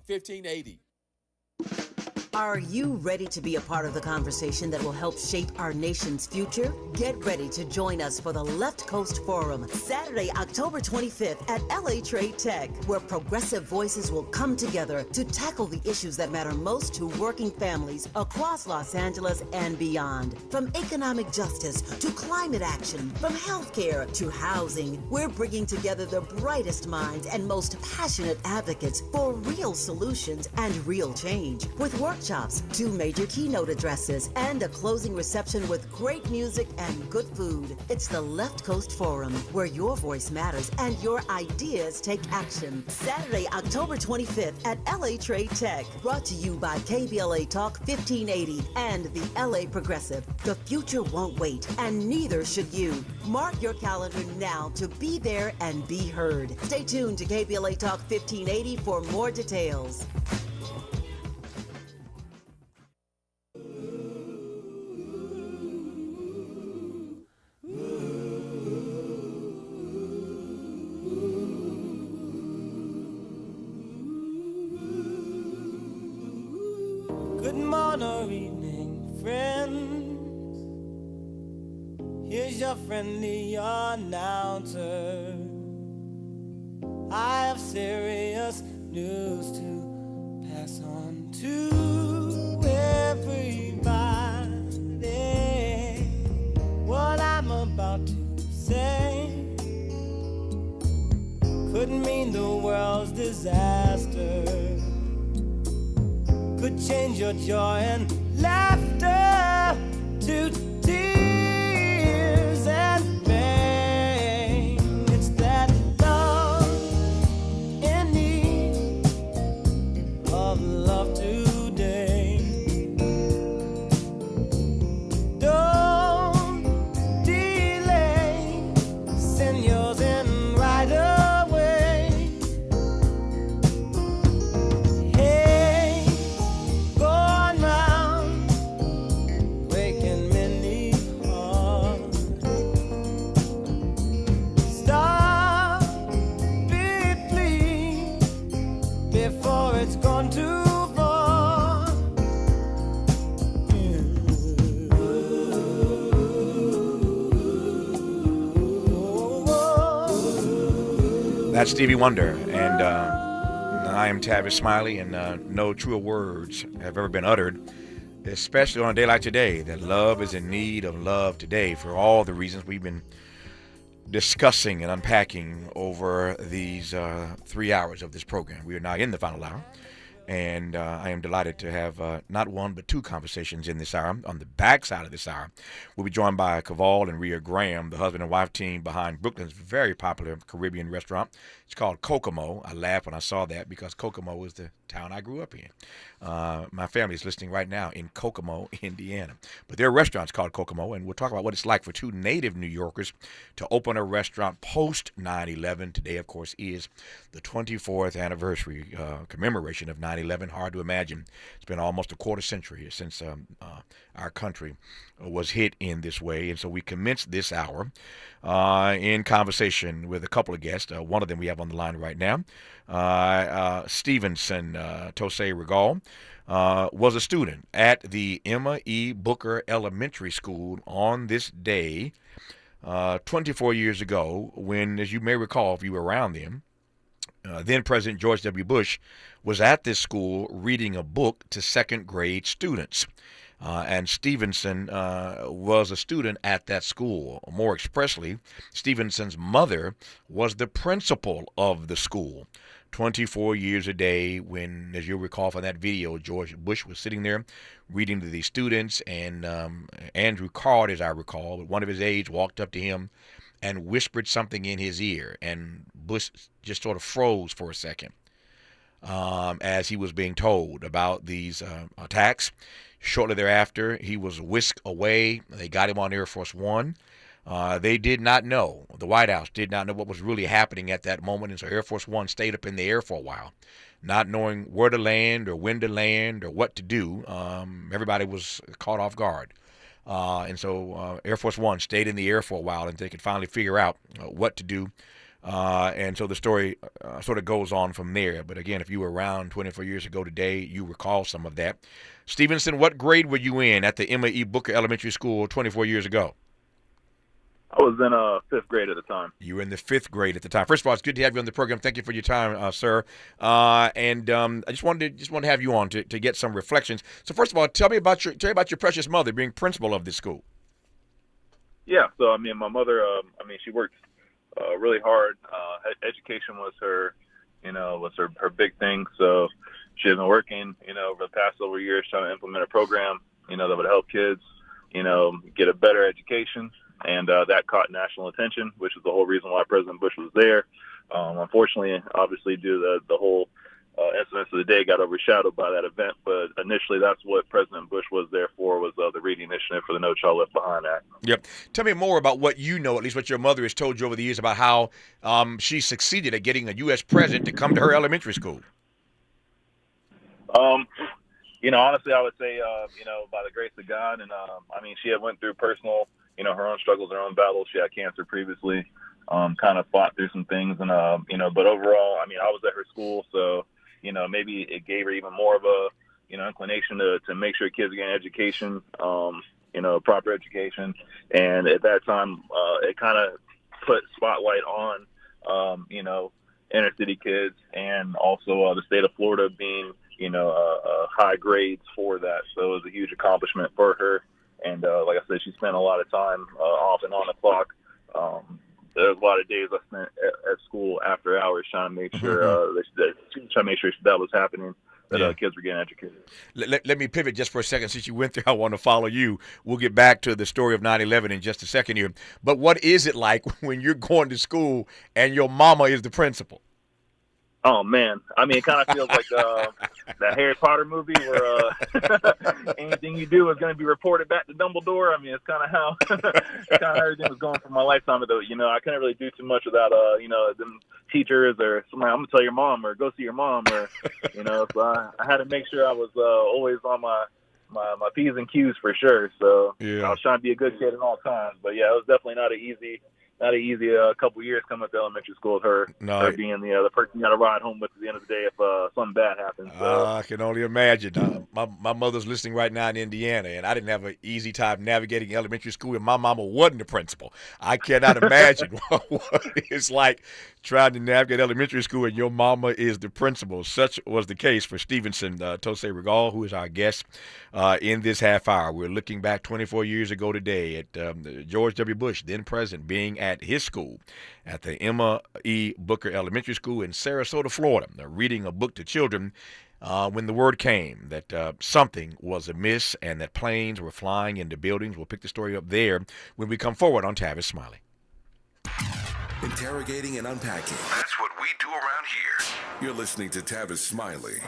1580. Are you ready to be a part of the conversation that will help shape our nation's future? Get ready to join us for the Left Coast Forum, Saturday, October 25th at LA Trade Tech, where progressive voices will come together to tackle the issues that matter most to working families across Los Angeles and beyond. From economic justice to climate action, from healthcare to housing, we're bringing together the brightest minds and most passionate advocates for real solutions and real change. With workshops, 2 major keynote addresses, and a closing reception with great music and good food. It's the Left Coast Forum, where your voice matters and your ideas take action. Saturday, October 25th at LA Trade Tech. Brought to you by KBLA Talk 1580 and the LA Progressive. The future won't wait, and neither should you. Mark your calendar now to be there and be heard. Stay tuned to KBLA Talk 1580 for more details. Good morning or evening, friends. Here's your friendly announcer. I have serious news to pass on to everybody. What I'm about to say could mean the world's disaster. Could change your joy and laughter to tears and pain. It's that love in need of love today. Don't delay, send yours in right away. Hey, going round, breaking many hearts. Stop it, please, before it's gone too far. That's Stevie Wonder, and I am Tavis, Smiley, and no truer words have ever been uttered, especially on a day like today, that love is in need of love today for all the reasons we've been discussing and unpacking over these 3 hours of this program. We are now in the final hour, and I am delighted to have not one but 2 conversations in this hour. On the backside of this hour, we'll be joined by Kevol and Ria Graham, the husband and wife team behind Brooklyn's very popular Caribbean restaurant. It's called Kokomo. I laughed when I saw that because Kokomo is the town I grew up in. My family is listening right now in Kokomo, Indiana. But their restaurant's called Kokomo, and we'll talk about what it's like for 2 native New Yorkers to open a restaurant post 9/11. Today, of course, is the 24th anniversary commemoration of 9/11. Hard to imagine. It's been almost a quarter century since our country was hit in this way. And so we commenced this hour in conversation with a couple of guests. One of them we have on the line right now. Stevenson Tose Rigell was a student at the Emma E. Booker Elementary School on this day 24 years ago when, as you may recall if you were around then President George W. Bush was at this school reading a book to second grade students. And Stevenson was a student at that school. More expressly, Stevenson's mother was the principal of the school. 24 years a day when, as you'll recall from that video, George Bush was sitting there reading to these students, and Andrew Card, as I recall, one of his aides walked up to him and whispered something in his ear, and Bush just sort of froze for a second as he was being told about these attacks. Shortly thereafter, he was whisked away. They got him on Air Force One. They did not know, the White House did not know what was really happening at that moment, and so Air Force One stayed up in the air for a while, not knowing where to land or when to land or what to do. Everybody was caught off guard. And so Air Force One stayed in the air for a while until they could finally figure out what to do And so the story sort of goes on from there. But again, if you were around 24 years ago today, you recall some of that. Stevenson, what grade were you in at the Emma E. Booker Elementary School 24 years ago? I was in 5th grade at the time. You were in the 5th grade at the time. First of all, it's good to have you on the program. Thank you for your time, sir. I just wanted to have you on to get some reflections. So first of all, tell me about your precious mother being principal of this school. Yeah. So I mean, my mother. She worked really hard. Education was her big thing. So she has been working, over the past several years trying to implement a program, that would help kids, get a better education. And that caught national attention, which is the whole reason why President Bush was there. Unfortunately, obviously, due to the whole incidents of the day got overshadowed by that event. But initially, that's what President Bush was there for, was the Reading Initiative for the No Child Left Behind Act. Yep. Tell me more about what you know, at least what your mother has told you over the years about how she succeeded at getting a U.S. president to come to her elementary school. Honestly, I would say, by the grace of God. And, she had went through personal, her own struggles, her own battles. She had cancer previously, kind of fought through some things. And, but overall, I was at her school. So, maybe it gave her even more of a, inclination to make sure kids are getting education, proper education. And at that time, it kind of put spotlight on, inner city kids, and also the state of Florida being, high grades for that. So it was a huge accomplishment for her. And like I said, she spent a lot of time off and on the clock. There's a lot of days I spent at school after hours trying to make sure that was happening, that kids were getting educated. Let me pivot just for a second. Since you went there, I want to follow you. We'll get back to the story of 9/11 in just a second here. But what is it like when you're going to school and your mama is the principal? Oh, man. It kind of feels like that Harry Potter movie where anything you do is going to be reported back to Dumbledore. It's kind of how everything was going for my lifetime. Though, I couldn't really do too much without, them teachers or somebody, I'm going to tell your mom or go see your mom or, so I had to make sure I was always on my P's and Q's for sure. So I was trying to be a good kid at all times. But, yeah, it was definitely not an easy couple years coming up to elementary school with her, her being the person you got to ride home with at the end of the day if something bad happens. So. I can only imagine. My mother's listening right now in Indiana, and I didn't have an easy time navigating elementary school, and my mama wasn't the principal. I cannot imagine what it's like trying to navigate elementary school and your mama is the principal. Such was the case for Stevenson Tose Rigell, who is our guest in this half hour. We're looking back 24 years ago today at George W. Bush, then president, being at his school at the Emma E. Booker Elementary School in Sarasota, Florida, reading a book to children when the word came that something was amiss and that planes were flying into buildings. We'll pick the story up there when we come forward on Tavis Smiley. Interrogating and unpacking. That's what we do around here. You're listening to Tavis Smiley.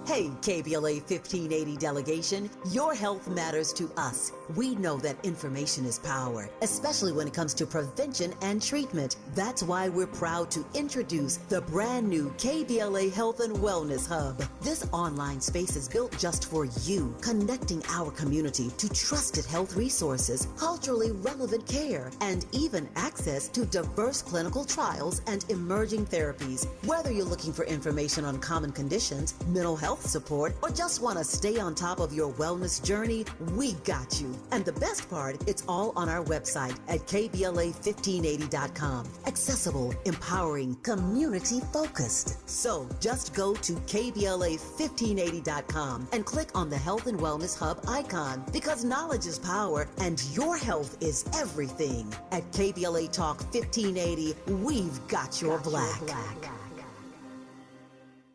Hey, KBLA 1580 delegation, your health matters to us. We know that information is power, especially when it comes to prevention and treatment. That's why we're proud to introduce the brand new KBLA Health and Wellness Hub. This online space is built just for you, connecting our community to trusted health resources, culturally relevant care, and even access to diverse clinical trials and emerging therapies. Whether you're looking for information on common conditions, mental health support, or just want to stay on top of your wellness journey, we got you. And the best part, it's all on our website at kbla1580.com. Accessible, empowering, community-focused. So just go to kbla1580.com and click on the Health and Wellness Hub icon, because knowledge is power and your health is everything. At KBLA Talk 1580, we've got your black.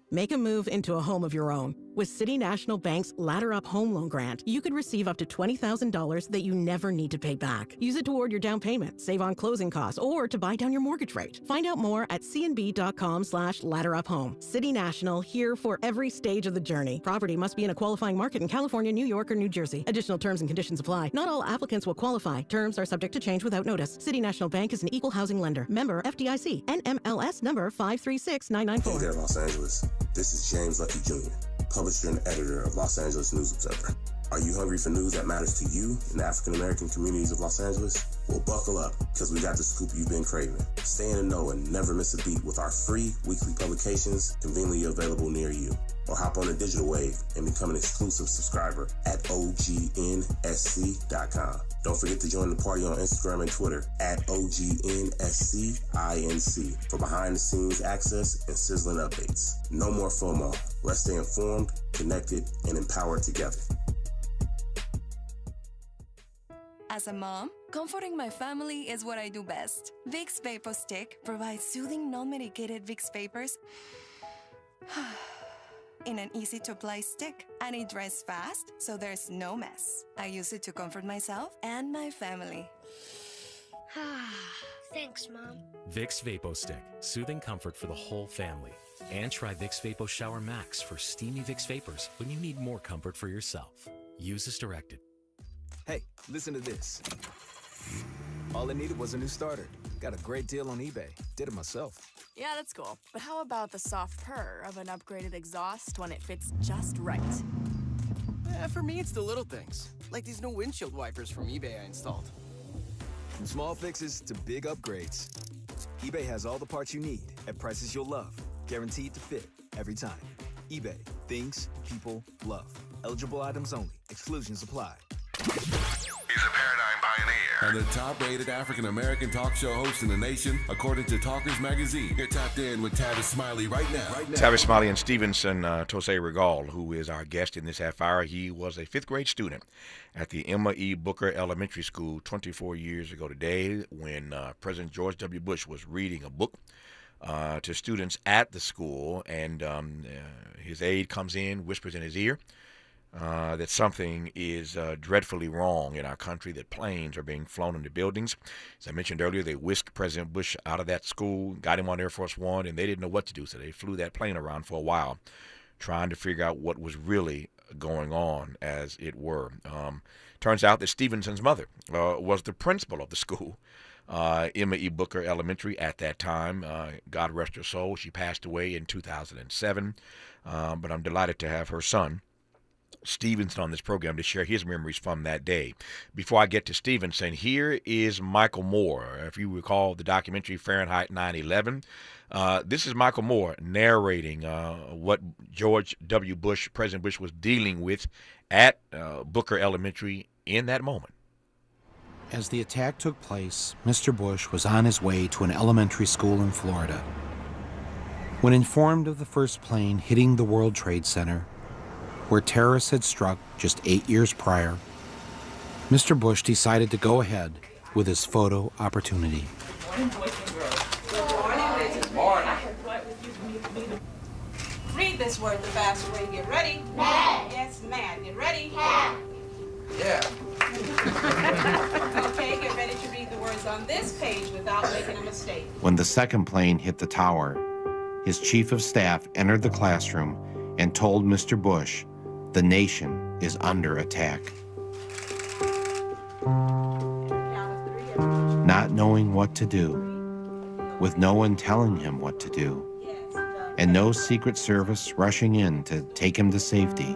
Make a move into a home of your own. With City National Bank's Ladder Up Home Loan Grant, you could receive up to $20,000 that you never need to pay back. Use it toward your down payment, save on closing costs, or to buy down your mortgage rate. Find out more at cnb.com/ladderuphome. City National, here for every stage of the journey. Property must be in a qualifying market in California, New York, or New Jersey. Additional terms and conditions apply. Not all applicants will qualify. Terms are subject to change without notice. City National Bank is an equal housing lender. Member FDIC. NMLS number 536994. Hey there, Los Angeles. This is James Lucky Jr., publisher and editor of Los Angeles News Observer. Are you hungry for news that matters to you in the African-American communities of Los Angeles? Well, buckle up, because we got the scoop you've been craving. Stay in the know and never miss a beat with our free weekly publications conveniently available near you. Or hop on the digital wave and become an exclusive subscriber at OGNSC.com. Don't forget to join the party on Instagram and Twitter at OGNSCINC for behind-the-scenes access and sizzling updates. No more FOMO. Let's stay informed, connected, and empowered together. As a mom, comforting my family is what I do best. Vicks Vapor Stick provides soothing, non-medicated Vicks Vapors in an easy-to-apply stick, and it dries fast, so there's no mess. I use it to comfort myself and my family. Thanks, Mom. Vicks Vapo Stick, soothing comfort for the whole family. And try Vicks Vapo Shower Max for steamy Vicks Vapors when you need more comfort for yourself. Use as directed. Hey, listen to this. All I needed was a new starter. Got a great deal on eBay. Did it myself. Yeah, that's cool. But how about the soft purr of an upgraded exhaust when it fits just right? For me, it's the little things, like these new windshield wipers from eBay I installed. From small fixes to big upgrades, eBay has all the parts you need at prices you'll love. Guaranteed to fit every time. eBay. Things people love. Eligible items only. Exclusions apply. He's a paradigm pioneer and the top-rated African-American talk show host in the nation, according to Talkers Magazine. You're tapped in with Tavis Smiley right now. Tavis Smiley and Stevenson Tose Rigell, who is our guest in this half hour. He was a fifth-grade student at the Emma E. Booker Elementary School 24 years ago today when President George W. Bush was reading a book to students at the school, and his aide comes in, whispers in his ear that something is dreadfully wrong in our country, that planes are being flown into buildings. As I mentioned earlier, they whisked President Bush out of that school, got him on Air Force One, and they didn't know what to do, so they flew that plane around for a while, trying to figure out what was really going on, as it were. Turns out that Stevenson's mother was the principal of the school, Emma E. Booker Elementary at that time. God rest her soul. She passed away in 2007, but I'm delighted to have her son, Stevenson, on this program to share his memories from that day. Before I get to Stevenson, here is Michael Moore. If you recall the documentary Fahrenheit 9/11, this is Michael Moore narrating what George W. Bush, President Bush, was dealing with at Booker Elementary in that moment. As the attack took place, Mr. Bush was on his way to an elementary school in Florida. When informed of the first plane hitting the World Trade Center, where terrorists had struck just 8 years prior, Mr. Bush decided to go ahead with his photo opportunity. Good morning. Good morning. Read this word the fast way. Get ready. Mad. Yes, mad. Get ready. Mad. Yeah. Okay, get ready to read the words on this page without making a mistake. When the second plane hit the tower, his chief of staff entered the classroom and told Mr. Bush, the nation is under attack. Not knowing what to do, with no one telling him what to do, and no Secret Service rushing in to take him to safety,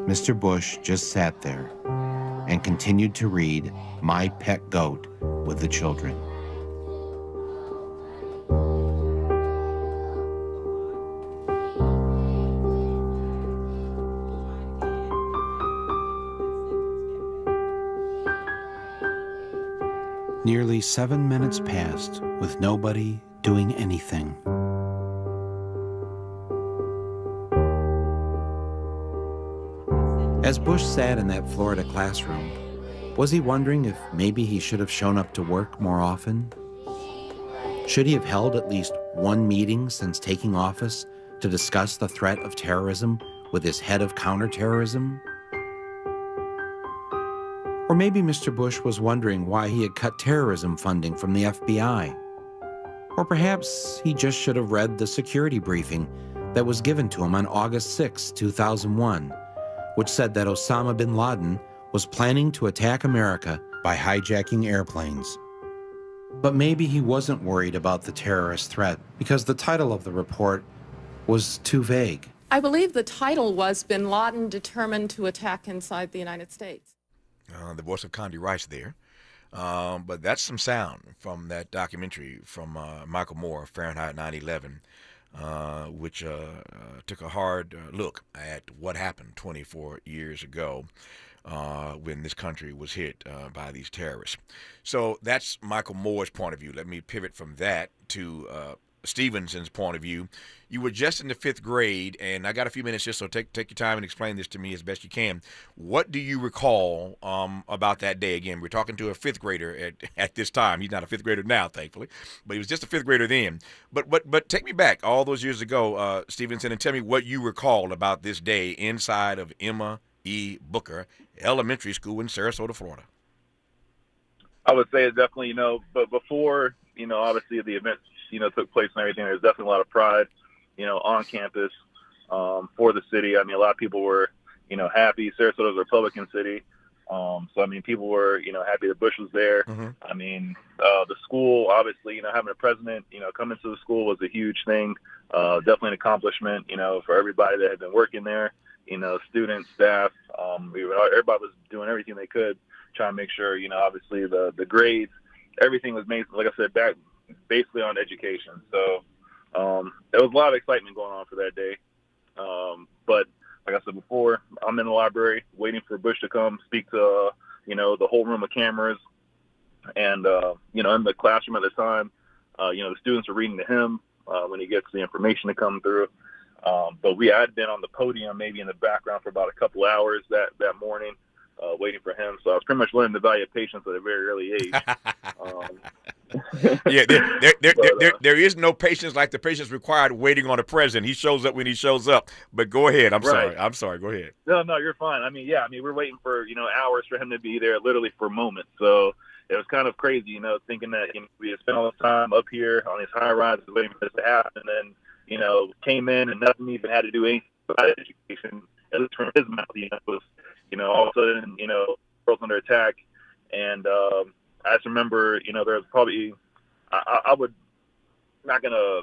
Mr. Bush just sat there and continued to read My Pet Goat with the children. Nearly 7 minutes passed with nobody doing anything. As Bush sat in that Florida classroom, was he wondering if maybe he should have shown up to work more often? Should he have held at least one meeting since taking office to discuss the threat of terrorism with his head of counterterrorism? Or maybe Mr. Bush was wondering why he had cut terrorism funding from the FBI. Or perhaps he just should have read the security briefing that was given to him on August 6, 2001, which said that Osama bin Laden was planning to attack America by hijacking airplanes. But maybe he wasn't worried about the terrorist threat because the title of the report was too vague. I believe the title was Bin Laden Determined to Attack Inside the United States. The voice of Condi Rice there. But that's some sound from that documentary from Michael Moore, Fahrenheit 9/11, which took a hard look at what happened 24 years ago when this country was hit by these terrorists. So that's Michael Moore's point of view. Let me pivot from that to Stevenson's point of view. You were just in the 5th grade, and I got a few minutes just so take your time and explain this to me as best you can. What do you recall about that day? Again, we're talking to a 5th grader at this time. He's not a 5th grader now, thankfully, but he was just a 5th grader then. But take me back all those years ago, Stevenson, and tell me what you recall about this day inside of Emma E. Booker Elementary School in Sarasota, Florida. I would say it definitely, but before, obviously the events, took place and everything, there's definitely a lot of pride, on campus for the city. I mean, a lot of people were, happy. Sarasota's a Republican city. So, I mean, people were, happy that Bush was there. Mm-hmm. I mean, the school, obviously, having a president, coming to the school was a huge thing. Definitely an accomplishment, for everybody that had been working there, students, staff. Everybody was doing everything they could, trying to make sure, obviously the grades, everything was made, like I said, back basically on education. So there was a lot of excitement going on for that day. But like I said before, I'm in the library waiting for Bush to come speak to, the whole room of cameras. And, in the classroom at the time, the students are reading to him when he gets the information to come through. But we had been on the podium, maybe in the background for about a couple hours that morning, waiting for him. So I was pretty much learning the value of patience at a very early age. Yeah, there is no patience like the patience required waiting on a president. He shows up when he shows up. But go ahead. I'm sorry. Go ahead. No, you're fine. I mean, we're waiting for, hours for him to be there, literally for moments. So it was kind of crazy, thinking that we had spent all this time up here on these high rises waiting for this to happen. And then, came in and nothing even had to do anything about education, at least from his mouth. It was, all of a sudden, world's under attack. And I just remember, there was probably, I would, not going to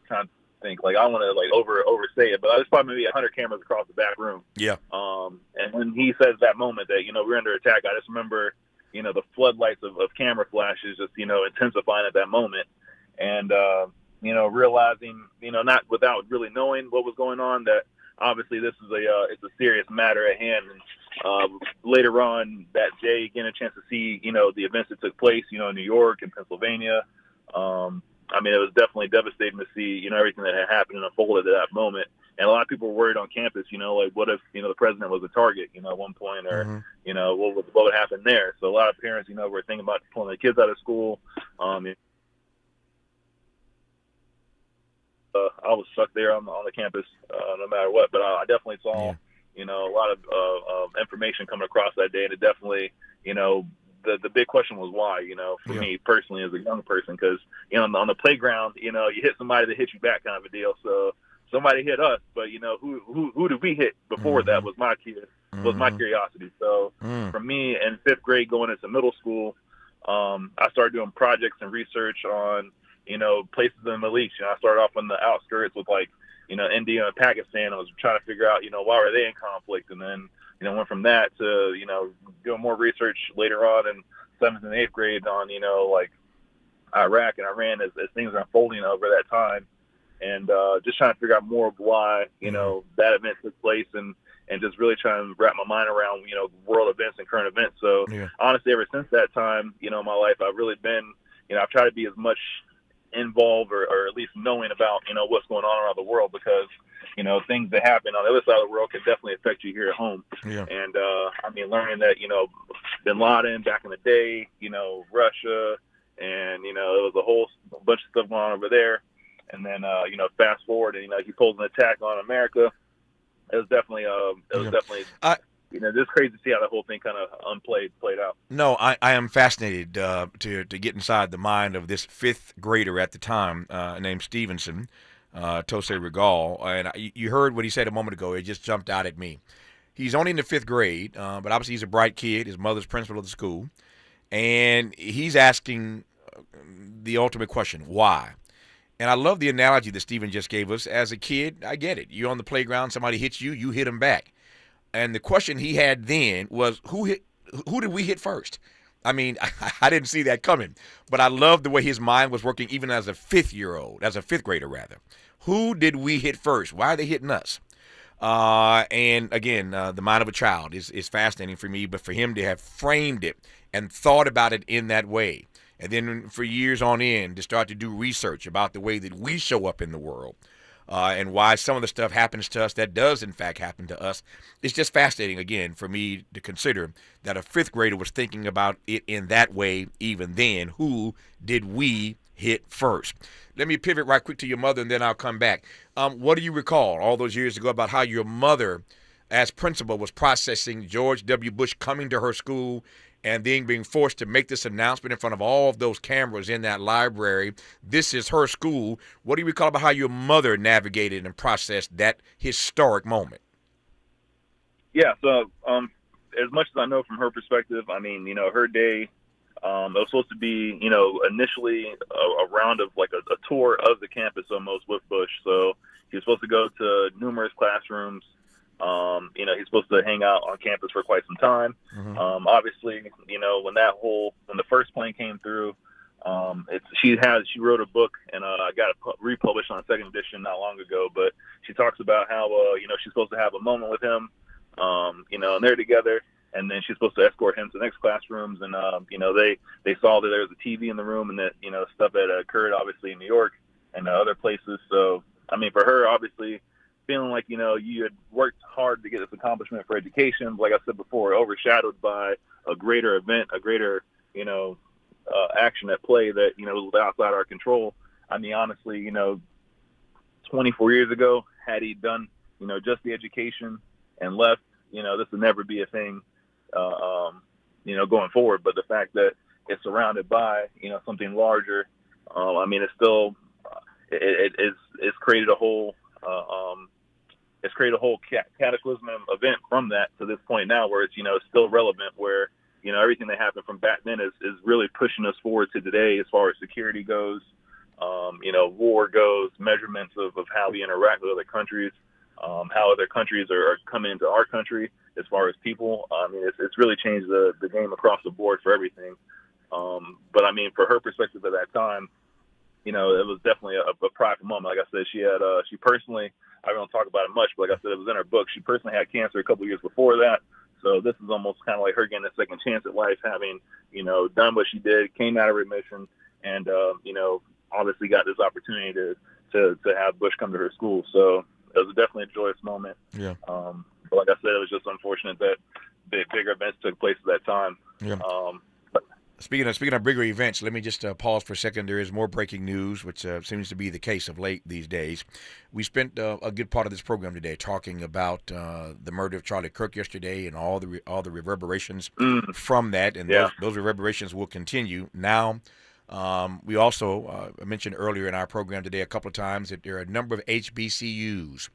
kind of think, like, I want to, oversay it, but there's probably maybe 100 cameras across the back room. Yeah. And when he says that moment that, we're under attack, I just remember, the floodlights of camera flashes just, intensifying at that moment. And, realizing, not without really knowing what was going on, that obviously this is it's a serious matter at hand. And later on that day, getting a chance to see, the events that took place, in New York and Pennsylvania. I mean, it was definitely devastating to see, everything that had happened and unfolded at that moment. And a lot of people were worried on campus, like what if, the president was a target, at one point, or, what would happen there? So a lot of parents, were thinking about pulling their kids out of school. I was stuck there on the campus, no matter what. But I definitely saw, a lot of information coming across that day, and it definitely, the big question was why. For me personally as a young person, because on the playground, you hit somebody that hit you back, kind of a deal. So somebody hit us, but who did we hit before that was my curiosity. So for me in 5th grade going into middle school, I started doing projects and research on places in the Middle East. I started off on the outskirts with India and Pakistan. I was trying to figure out, why were they in conflict? And then, went from that to, doing more research later on in 7th and 8th grade on, Iraq and Iran as things are unfolding over that time. And just trying to figure out more of why, that event took place and just really trying to wrap my mind around, world events and current events. So honestly, ever since that time, in my life, I've really been, I've tried to be as much involved or at least knowing about, what's going on around the world, because, things that happen on the other side of the world can definitely affect you here at home. Yeah. And, learning that, Bin Laden back in the day, Russia, and, it was a whole bunch of stuff going on over there. And then, fast forward and, he pulls an attack on America. It was definitely, just crazy to see how the whole thing kind of played out. No, I am fascinated to get inside the mind of this 5th grader at the time named Stevenson Tose Rigell. And you heard what he said a moment ago. It just jumped out at me. He's only in the 5th grade, but obviously he's a bright kid. His mother's principal of the school. And he's asking the ultimate question, why? And I love the analogy that Stephen just gave us. As a kid, I get it. You're on the playground, somebody hits you, you hit them back. And the question he had then was, who did we hit first? I mean, I didn't see that coming. But I love the way his mind was working even as a fifth grader rather. Who did we hit first? Why are they hitting us? And again, the mind of a child is fascinating for me, but for him to have framed it and thought about it in that way, and then for years on end to start to do research about the way that we show up in the world, and why some of the stuff happens to us that does in fact happen to us, it's just fascinating again for me to consider that a fifth grader was thinking about it in that way even then. Who did we hit first? Let me pivot right quick to your mother, and then I'll come back. What do you recall all those years ago about how your mother, as principal, was processing George W. Bush coming to her school and then being forced to make this announcement in front of all of those cameras in that library? This is her school. What do you recall about how your mother navigated and processed that historic moment? Yeah, so as much as I know from her perspective, I mean, her day, it was supposed to be, initially a round of like a tour of the campus almost with Bush. So he was supposed to go to numerous classrooms. He's supposed to hang out on campus for quite some time. Mm-hmm. Obviously, when the first plane came through, she wrote a book, and I got it republished on a second edition not long ago. But she talks about how she's supposed to have a moment with him, and they're together. And then she's supposed to escort him to the next classrooms. And, they saw that there was a TV in the room and that, stuff that occurred, obviously, in New York and other places. So, I mean, for her, obviously, feeling like, you had worked hard to get this accomplishment for education, like I said before, overshadowed by a greater event, a greater, action at play that, was outside our control. I mean, honestly, 24 years ago, had he done, just the education and left, this would never be a thing. Going forward, but the fact that it's surrounded by, something larger, I mean, it's still, it's created a whole, cataclysm event from that to this point now where it's, still relevant, where, everything that happened from back then is really pushing us forward to today as far as security goes, war goes, measurements of how we interact with other countries, how other countries are coming into our country as far as people. I mean, it's really changed the game across the board for everything. But I mean, for her perspective at that time, it was definitely a prideful moment. Like I said, she personally, I don't talk about it much, but like I said, it was in her book. She personally had cancer a couple of years before that. So this is almost kind of like her getting a second chance at life, having, done what she did, came out of remission, and, obviously got this opportunity to have Bush come to her school. So it was definitely a joyous moment. Yeah. But like I said, it was just unfortunate that bigger events took place at that time. Yeah. Speaking of bigger events, let me just pause for a second. There is more breaking news, which seems to be the case of late these days. We spent a good part of this program today talking about the murder of Charlie Kirk yesterday and all the reverberations from that, and those reverberations will continue. Now, we also mentioned earlier in our program today a couple of times that there are a number of HBCUs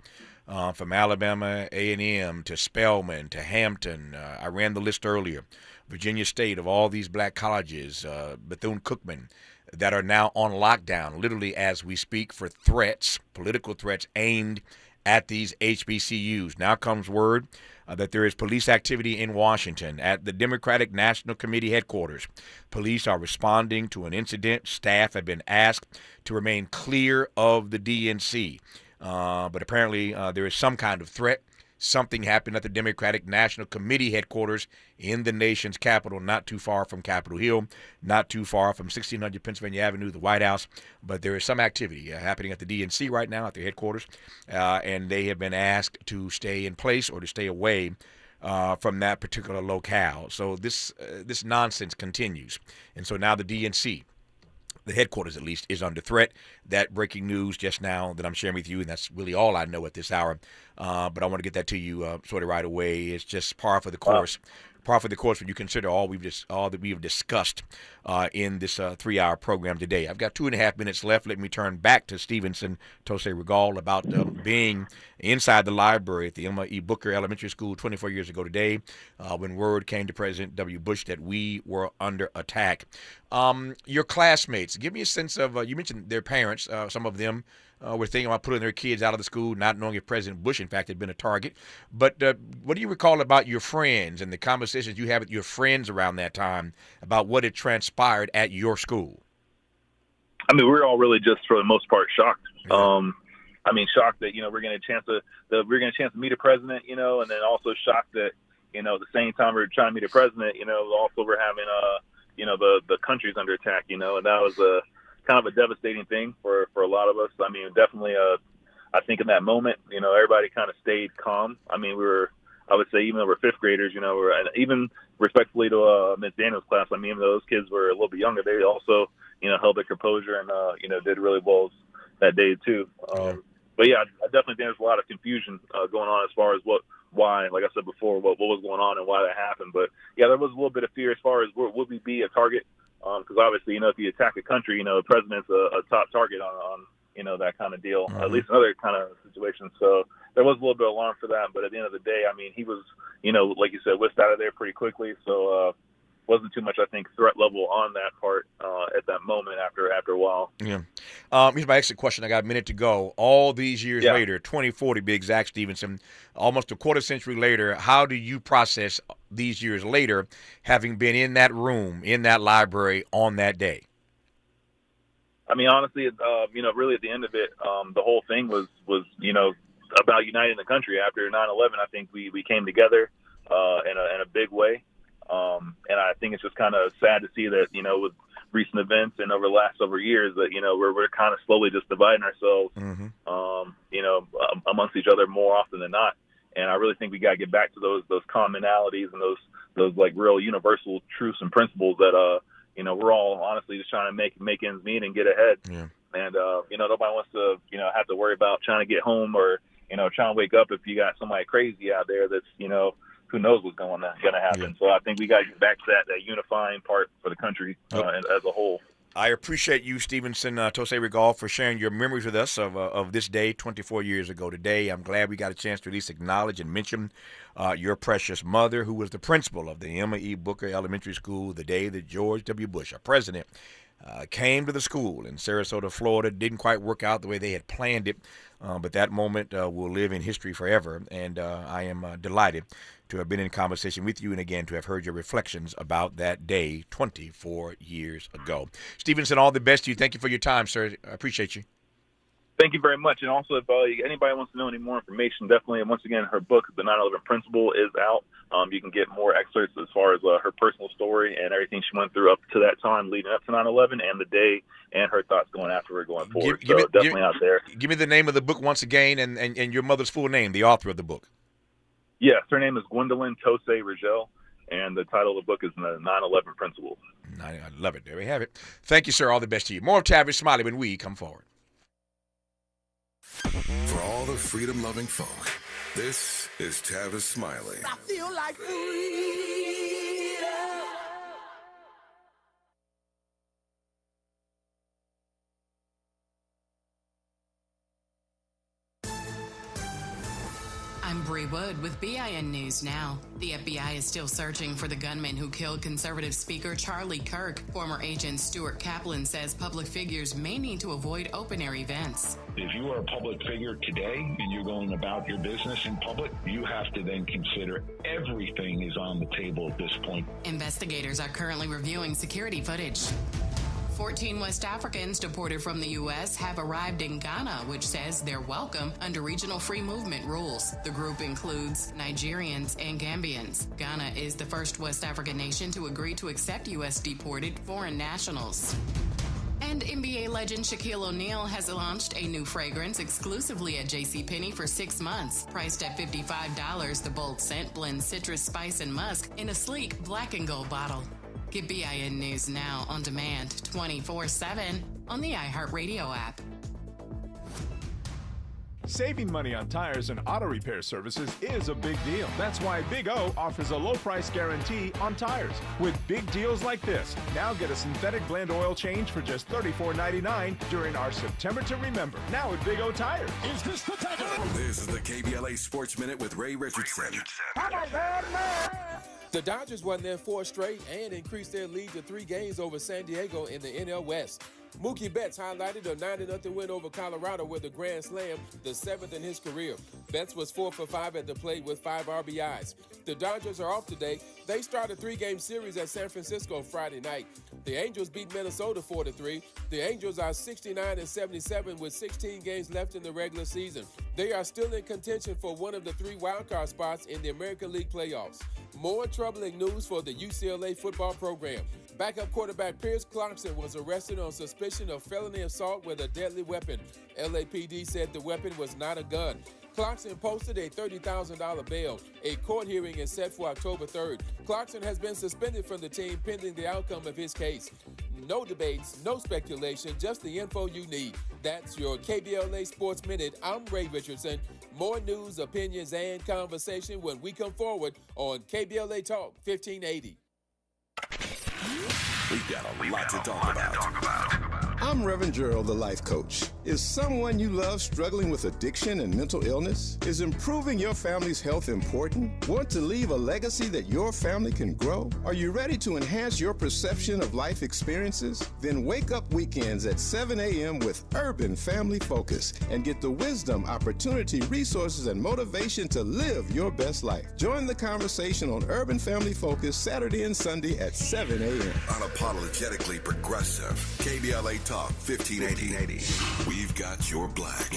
from Alabama A&M to Spelman to Hampton. I ran the list earlier. Virginia State, of all these black colleges, Bethune-Cookman, that are now on lockdown, literally as we speak, for threats, political threats aimed at these HBCUs. Now comes word that there is police activity in Washington at the Democratic National Committee headquarters. Police are responding to an incident. Staff have been asked to remain clear of the DNC. But apparently there is some kind of threat. Something happened at the Democratic National Committee headquarters in the nation's capital, not too far from Capitol Hill, not too far from 1600 Pennsylvania Avenue, the White House. But there is some activity happening at the DNC right now at their headquarters, and they have been asked to stay in place or to stay away from that particular locale. So this nonsense continues. And so now the DNC, the headquarters at least, is under threat. That breaking news just now that I'm sharing with you, and that's really all I know at this hour. But I want to get that to you sort of right away. It's just par for the course. Par for the course when you consider all that we have discussed in this 3-hour program today. I've got 2.5 minutes left. Let me turn back to Stevenson Tose Rigell about being inside the library at the Emma E. Booker Elementary School 24 years ago today when word came to President W. Bush that we were under attack. Your classmates, give me a sense of, you mentioned their parents. parents, some of them were thinking about putting their kids out of the school, not knowing if President Bush, in fact, had been a target. But what do you recall about your friends and the conversations you had with your friends around that time about what had transpired at your school? I mean, we were all really just, for the most part, shocked. Yeah. Shocked that, we're getting a chance to meet a president, and then also shocked that, at the same time we were trying to meet a president, also we're having, the country's under attack, and that was kind of a devastating thing for a lot of us. I mean, definitely, I think in that moment, everybody kind of stayed calm. I mean, I would say even though we're fifth graders, and even respectfully to Ms. Daniels' class, I mean, even though those kids were a little bit younger, they also, held their composure and, did really well that day too. But yeah, I definitely think there's a lot of confusion going on as far as why, like I said before, what was going on and why that happened. But yeah, there was a little bit of fear as far as would we be a target? Because obviously, if you attack a country, the president's a top target on that kind of deal, at least in other kind of situations. So there was a little bit of alarm for that. But at the end of the day, I mean, he was, like you said, whisked out of there pretty quickly. So wasn't too much, I think, threat level on that part at that moment after a while. Yeah. Here's my exit question. I got a minute to go. All these years later, 2040, be exact, Stevenson, almost a quarter century later, how do you process these years later, having been in that room, in that library on that day? I mean, honestly, really at the end of it, the whole thing was about uniting the country. After 9/11, I think we came together in a big way. And I think it's just kind of sad to see that, with recent events and over the last several years that, we're kind of slowly just dividing ourselves, amongst each other more often than not. And I really think we got to get back to those commonalities and those like real universal truths and principles that, we're all honestly just trying to make ends meet and get ahead. Yeah. And, nobody wants to, have to worry about trying to get home or, trying to wake up if you got somebody crazy out there that's, who knows what's going to happen. Yeah. So I think we got to get back to that unifying part for the country as a whole. I appreciate you, Stevenson Tose Rigell, for sharing your memories with us of this day 24 years ago today. I'm glad we got a chance to at least acknowledge and mention your precious mother, who was the principal of the Emma E. Booker Elementary School the day that George W. Bush, our president, came to the school in Sarasota, Florida. Didn't quite work out the way they had planned it, but that moment will live in history forever, and I am delighted to have been in conversation with you and again to have heard your reflections about that day 24 years ago. Stevenson, all the best to you. Thank you for your time, sir. I appreciate you. Thank you very much. And also, if anybody wants to know any more information, definitely, and once again, her book, The 9/11 Principle, is out. You can get more excerpts as far as her personal story and everything she went through up to that time leading up to 9/11 and the day and her thoughts going afterward, going forward. Definitely out there. Give me the name of the book once again and your mother's full name, the author of the book. Yes, her name is Gwendolyn Tose Rigell, and the title of the book is The 9/11 Principles. I love it. There we have it. Thank you, sir. All the best to you. More of Tavis Smiley when we come forward. For all the freedom-loving folk, this is Tavis Smiley. I feel like freedom. I'm Bree Wood with BIN News Now. The FBI is still searching for the gunman who killed conservative Speaker Charlie Kirk. Former agent Stuart Kaplan says public figures may need to avoid open-air events. If you are a public figure today and you're going about your business in public, you have to then consider everything is on the table at this point. Investigators are currently reviewing security footage. 14 West Africans deported from the U.S. have arrived in Ghana, which says they're welcome under regional free movement rules. The group includes Nigerians and Gambians. Ghana is the first West African nation to agree to accept U.S. deported foreign nationals. And NBA legend Shaquille O'Neal has launched a new fragrance exclusively at JCPenney for 6 months. Priced at $55, the bold scent blends citrus, spice, and musk in a sleek black and gold bottle. Get BIN News Now on demand 24/7 on the iHeartRadio app. Saving money on tires and auto repair services is a big deal. That's why Big O offers a low price guarantee on tires. With big deals like this, now get a synthetic blend oil change for just $34.99 during our September to Remember. Now at Big O Tires. Is this the time? This is the KBLA Sports Minute with Ray Richardson. The Dodgers won their 4th straight and increased their lead to 3 games over San Diego in the NL West. Mookie Betts highlighted a 9-0 win over Colorado with a grand slam, the 7th in his career. Betts was 4 for 5 at the plate with 5 RBIs. The Dodgers are off today. They start a 3-game series at San Francisco Friday night. The Angels beat Minnesota 4-3. The Angels are 69-77 with 16 games left in the regular season. They are still in contention for one of the 3 wildcard spots in the American League playoffs. More troubling news for the UCLA football program. Backup quarterback Pierce Clarkson was arrested on suspicion of felony assault with a deadly weapon. LAPD said the weapon was not a gun. Clarkson posted a $30,000 bail. A court hearing is set for October 3rd. Clarkson has been suspended from the team pending the outcome of his case. No debates, no speculation, just the info you need. That's your KBLA Sports Minute. I'm Ray Richardson. More news, opinions, and conversation when we come forward on KBLA Talk 1580. We've got a lot to talk about. I'm Reverend Gerald, the life coach. Is someone you love struggling with addiction and mental illness? Is improving your family's health important? Want to leave a legacy that your family can grow? Are you ready to enhance your perception of life experiences? Then wake up weekends at 7 a.m. with Urban Family Focus and get the wisdom, opportunity, resources, and motivation to live your best life. Join the conversation on Urban Family Focus Saturday and Sunday at 7 a.m. Unapologetically progressive. KBLA Talk 1580. We've got your black.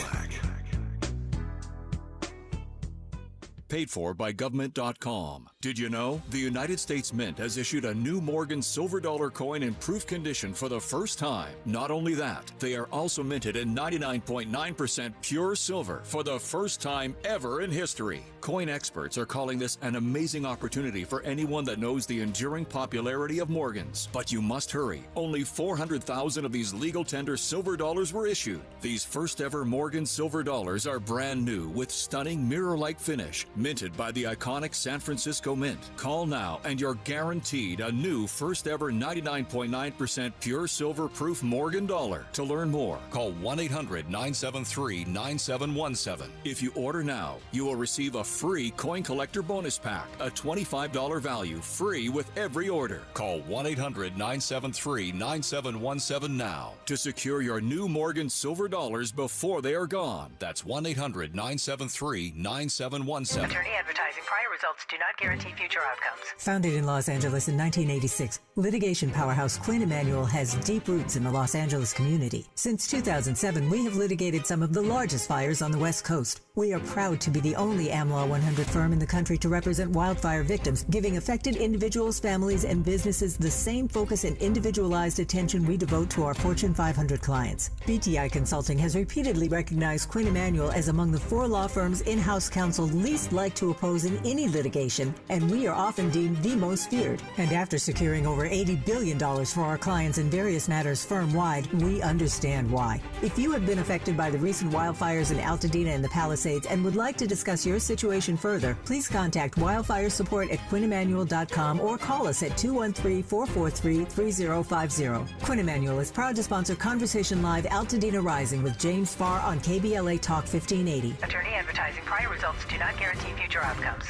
Paid for by government.com. Did you know the United States Mint has issued a new Morgan silver dollar coin in proof condition for the first time? Not only that, they are also minted in 99.9% pure silver for the first time ever in history. Coin experts are calling this an amazing opportunity for anyone that knows the enduring popularity of Morgans. But you must hurry. Only 400,000 of these legal tender silver dollars were issued. These first ever Morgan silver dollars are brand new with stunning mirror-like finish, minted by the iconic San Francisco Mint. Call now and you're guaranteed a new first ever 99.9% pure silver proof Morgan dollar. To learn more, call 1-800-973-9717. If you order now, you will receive a free coin collector bonus pack, a $25 value, free with every order. Call 1-800-973-9717 now to secure your new Morgan silver dollars before they are gone. That's 1-800-973-9717. Attorney advertising. Prior results do not guarantee future outcomes. Founded in Los Angeles in 1986, litigation powerhouse Quinn Emanuel has deep roots in the Los Angeles community. Since 2007, we have litigated some of the largest fires on the West Coast. We are proud to be the only AmLaw 100 firm in the country to represent wildfire victims, giving affected individuals, families, and businesses the same focus and individualized attention we devote to our Fortune 500 clients. BTI Consulting has repeatedly recognized Quinn Emanuel as among the 4 law firms in-house counsel least like to oppose in any litigation, and we are often deemed the most feared. And after securing over $80 billion for our clients in various matters firm-wide, we understand why. If you have been affected by the recent wildfires in Altadena and the Palisades and would like to discuss your situation further, please contact wildfire support at QuinnEmanuel.com or call us at 213-443-3050. Quinn Emanuel is proud to sponsor Conversation Live Altadena Rising with James Farr on KBLA Talk 1580. Attorney advertising. Prior results do not guarantee future outcomes.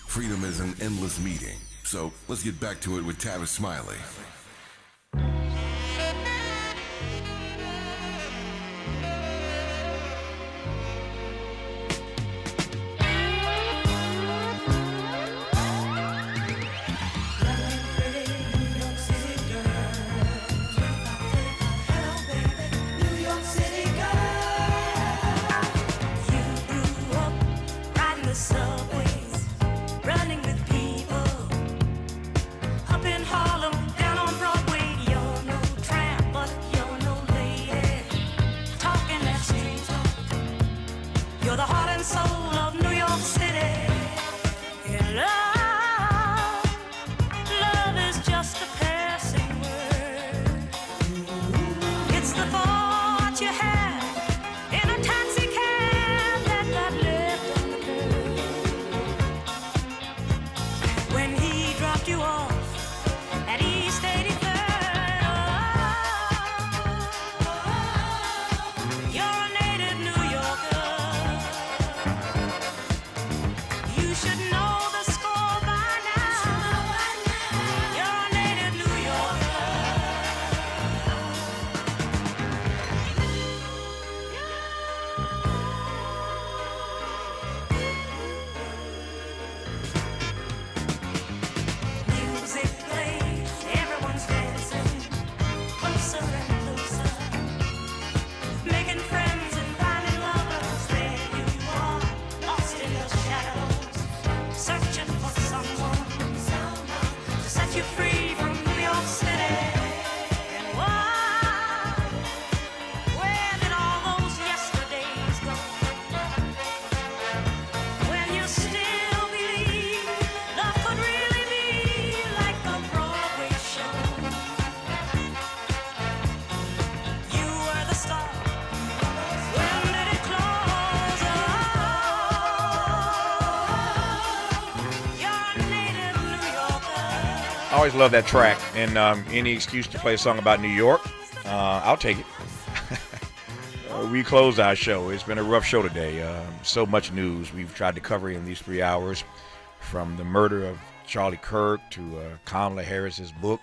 Freedom is an endless meeting. So let's get back to it with Tavis Smiley. I always love that track, and any excuse to play a song about New York, I'll take it. We closed our show. It's been a rough show today. So much news we've tried to cover in these 3 hours, from the murder of Charlie Kirk to Kamala Harris's book,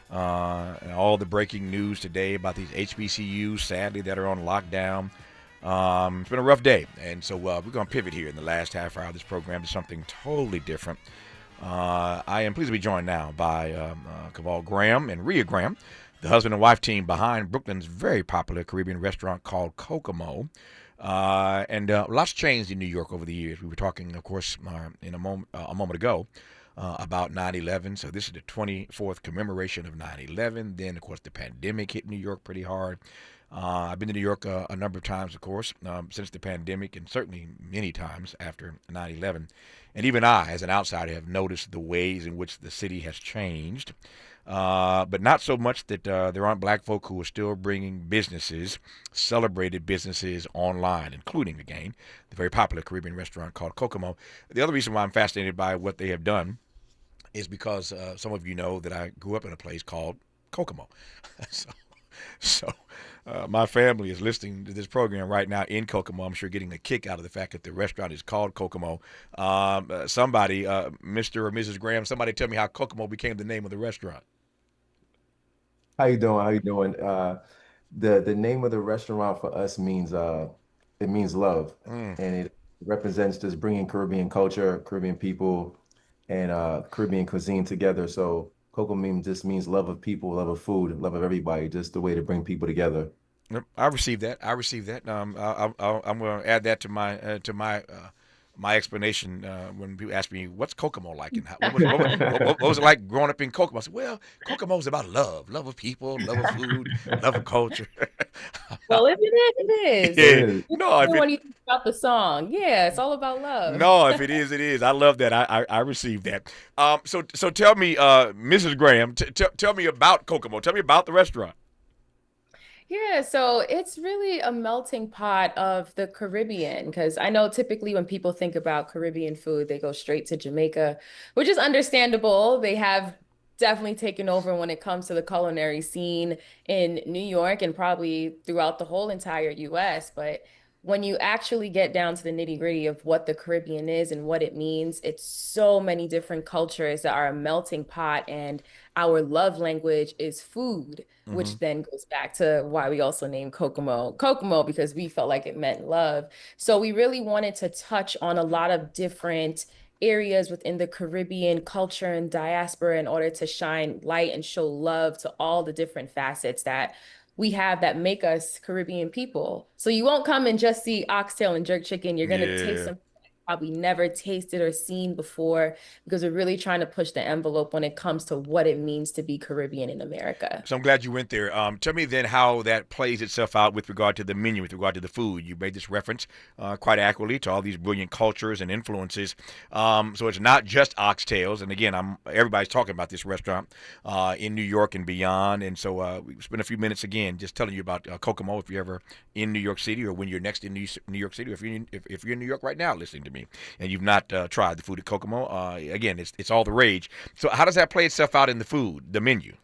and all the breaking news today about these HBCUs, sadly, that are on lockdown. It's been a rough day, and so we're going to pivot here in the last half hour of this program to something totally different. I am pleased to be joined now by Kevol Graham and Ria Graham, the husband and wife team behind Brooklyn's very popular Caribbean restaurant called Kokomo. And lots changed in New York over the years. We were talking, of course, a moment ago about 9/11. So this is the 24th commemoration of 9/11. Then, of course, the pandemic hit New York pretty hard. I've been to New York a number of times, of course, since the pandemic, and certainly many times after 9/11. And even I, as an outsider, have noticed the ways in which the city has changed. But not so much that there aren't black folk who are still bringing businesses, celebrated businesses, online, including, again, the very popular Caribbean restaurant called Kokomo. The other reason why I'm fascinated by what they have done is because some of you know that I grew up in a place called Kokomo. So my family is listening to this program right now in Kokomo. I'm sure getting a kick out of the fact that the restaurant is called Kokomo. Somebody, Mr. or Mrs. Graham, somebody tell me how Kokomo became the name of the restaurant. How you doing? How you doing? The name of the restaurant for us means it means love, and it represents just bringing Caribbean culture, Caribbean people, and Caribbean cuisine together. So Kokomo just means love of people, love of food, love of everybody, just the way to bring people together. Yep, I received that. I'm going to add that to my explanation when people ask me, what's Kokomo like? And what was it like growing up in Kokomo? I said, well, Kokomo is about love of people, love of food, love of culture. Well, it is. Yeah. No, when you think about the song, yeah, it's all about love. No, if it is, it is. I love that. I received that. So tell me, Mrs. Graham, tell me about Kokomo. Tell me about the restaurant. Yeah, so it's really a melting pot of the Caribbean, because I know typically when people think about Caribbean food, they go straight to Jamaica, which is understandable. They have definitely taken over when it comes to the culinary scene in New York and probably throughout the whole entire US. But when you actually get down to the nitty-gritty of what the Caribbean is and what it means, it's so many different cultures that are a melting pot, and our love language is food, which then goes back to why we also named Kokomo, because we felt like it meant love. So we really wanted to touch on a lot of different areas within the Caribbean culture and diaspora in order to shine light and show love to all the different facets that we have that make us Caribbean people. So you won't come and just see oxtail and jerk chicken. You're going to taste something probably never tasted or seen before, because we're really trying to push the envelope when it comes to what it means to be Caribbean in America. So I'm glad you went there. Tell me then how that plays itself out with regard to the menu, with regard to the food. You made this reference quite accurately to all these brilliant cultures and influences. So it's not just oxtails. And again, everybody's talking about this restaurant in New York and beyond. And so we spent a few minutes again just telling you about Kokomo if you're ever in New York City, or when you're next in New York City, or if you're in New York right now listening to me and you've not tried the food at Kokomo. Again, it's all the rage. So how does that play itself out in the food, the menu?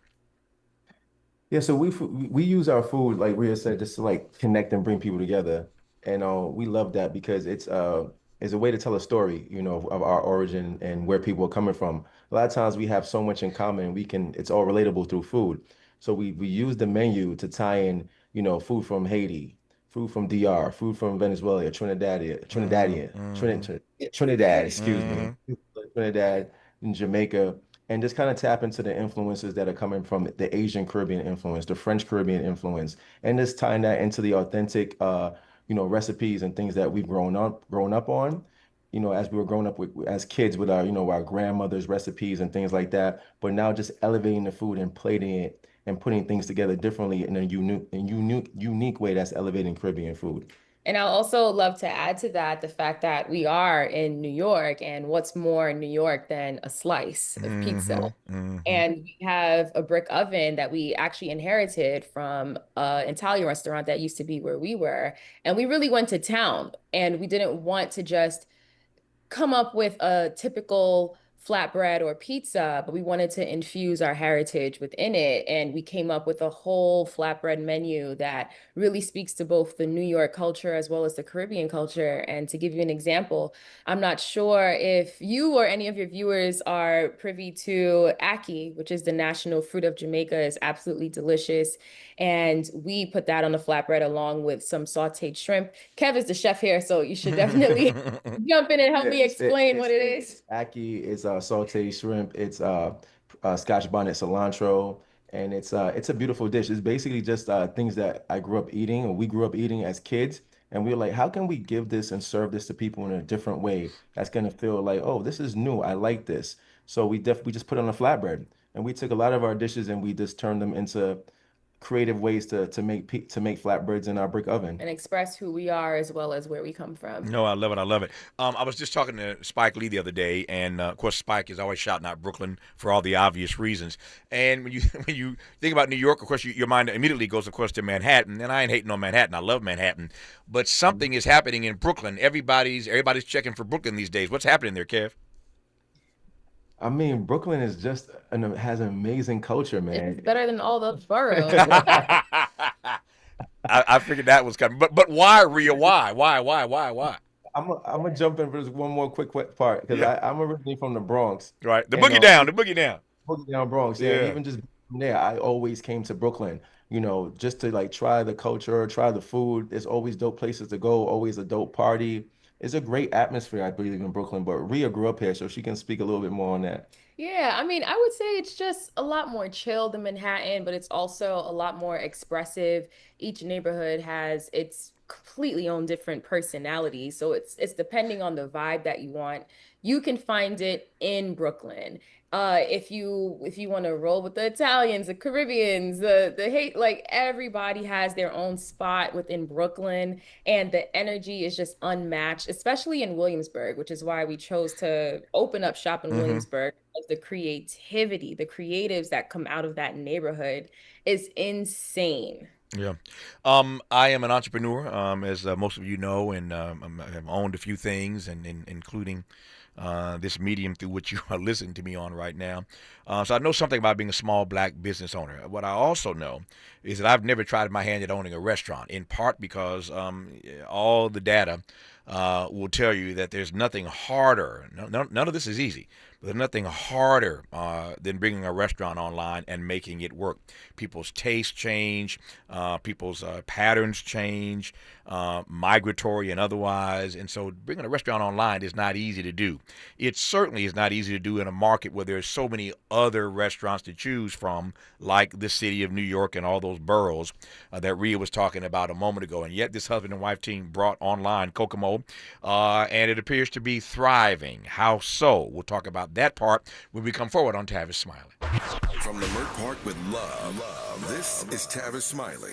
Yeah, so we use our food, like Rhea said, just to like connect and bring people together, and we love that because it's a way to tell a story, of our origin and where people are coming from. A lot of times we have so much in common, it's all relatable through food. So we use the menu to tie in, food from Haiti, food from DR, food from Venezuela, Trinidad, excuse me, Trinidad and Jamaica, and just kind of tap into the influences that are coming from the Asian Caribbean influence, the French Caribbean influence, and just tying that into the authentic, recipes and things that we've grown up on, as we were growing up as kids with our, our grandmother's recipes and things like that. But now just elevating the food and plating it and putting things together differently in a unique way that's elevating Caribbean food. And I'll also love to add to that the fact that we are in New York, and what's more in New York than a slice of pizza? And we have a brick oven that we actually inherited from an Italian restaurant that used to be where we were. And we really went to town, and we didn't want to just come up with a typical flatbread or pizza, but we wanted to infuse our heritage within it. And we came up with a whole flatbread menu that really speaks to both the New York culture as well as the Caribbean culture. And to give you an example, I'm not sure if you or any of your viewers are privy to ackee, which is the national fruit of Jamaica. Is absolutely delicious. And we put that on the flatbread along with some sauteed shrimp. Kev is the chef here, so you should definitely jump in and help me explain what it is. Ackee is sauteed shrimp. It's Scotch bonnet cilantro, and it's a beautiful dish. It's basically just things that I grew up eating, or we grew up eating as kids. And we were like, how can we give this and serve this to people in a different way that's gonna feel like, oh, this is new. I like this. So we just put it on a flatbread, and we took a lot of our dishes and we just turned them into creative ways to make flatbreads in our brick oven and express who we are as well as where we come from. No, I love it. I love it. I was just talking to Spike Lee the other day, and of course, Spike is always shouting out Brooklyn for all the obvious reasons. And when you think about New York, of course, your mind immediately goes, of course, to Manhattan. And I ain't hating on Manhattan. I love Manhattan, but something is happening in Brooklyn. Everybody's checking for Brooklyn these days. What's happening there, Kev? I mean, Brooklyn is just has an amazing culture, man. It's better than all the boroughs. I figured that was coming, but why, Ria? Why? I'm gonna jump in for just one more quick part because I'm originally from the Bronx. Right, the boogie down Bronx. Yeah, even just from there, I always came to Brooklyn. Just to like try the culture, try the food. There's always dope places to go. Always a dope party. It's a great atmosphere, I believe, in Brooklyn, but Ria grew up here, so she can speak a little bit more on that. Yeah, I mean, I would say it's just a lot more chill than Manhattan, but it's also a lot more expressive. Each neighborhood has its completely own different personality, so it's depending on the vibe that you want. You can find it in Brooklyn. If you want to roll with the Italians, the Caribbeans, the hate, like everybody has their own spot within Brooklyn, and the energy is just unmatched, especially in Williamsburg, which is why we chose to open up shop in Williamsburg. The creativity, the creatives that come out of that neighborhood is insane. Yeah. I am an entrepreneur, as most of you know, and I have owned a few things, and including this medium through which you are listening to me on right now. So I know something about being a small black business owner. What I also know is that I've never tried my hand at owning a restaurant, in part because all the data will tell you that there's nothing harder. None of this is easy. But there's nothing harder than bringing a restaurant online and making it work. People's tastes change, people's patterns change, migratory and otherwise. And so bringing a restaurant online is not easy to do. It certainly is not easy to do in a market where there's so many other restaurants to choose from, like the city of New York and all those boroughs that Ria was talking about a moment ago. And yet this husband and wife team brought online Kokomo, and it appears to be thriving. How so? We'll talk about that part when we come forward on Tavis Smiley. From the Leimert Park with love, this is Tavis Smiley.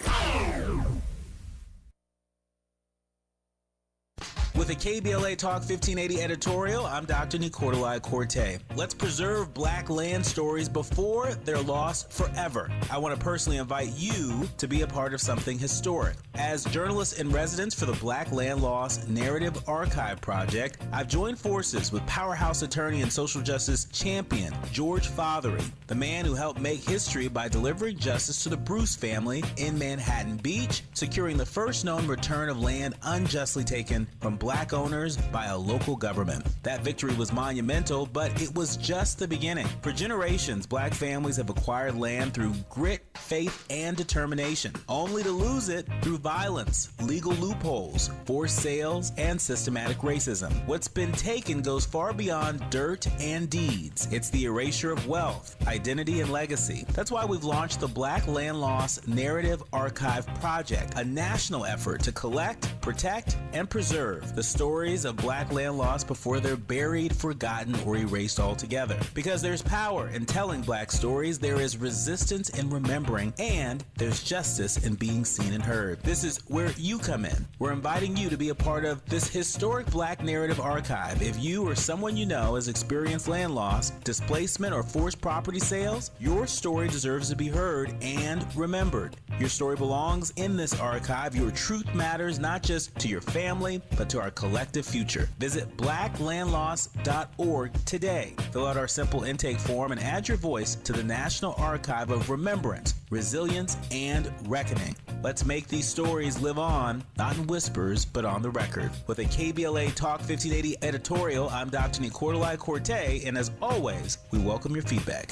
With a KBLA Talk 1580 editorial, I'm Dr. Nicordelai Corte. Let's preserve black land stories before they're lost forever. I want to personally invite you to be a part of something historic. As journalist in residence for the Black Land Lost Narrative Archive Project, I've joined forces with powerhouse attorney and social justice champion George Fothery, the man who helped make history by delivering justice to the Bruce family in Manhattan Beach, securing the first known return of land unjustly taken from black owners by a local government. That victory was monumental, but it was just the beginning. For generations, black families have acquired land through grit, faith, and determination, only to lose it through violence, legal loopholes, forced sales, and systematic racism. What's been taken goes far beyond dirt and deeds. It's the erasure of wealth, identity, and legacy. That's why we've launched the Black Land Lost Narrative Archive Project, a national effort to collect, protect, and preserve the stories of black land lost before they're buried, forgotten, or erased altogether. Because there's power in telling black stories, there is resistance in remembering, and there's justice in being seen and heard. This is where you come in. We're inviting you to be a part of this historic black narrative archive. If you or someone you know has experienced land loss, displacement, or forced property sales, your story deserves to be heard and remembered. Your story belongs in this archive. Your truth matters not just to your family, but to our collective future. Visit blacklandloss.org today. Fill out our simple intake form and add your voice to the National Archive of Remembrance, Resilience, and Reckoning. Let's make these stories live on, not in whispers, but on the record. With a KBLA Talk 1580 editorial, I'm Dr. Nicolai Corte, and as always, we welcome your feedback.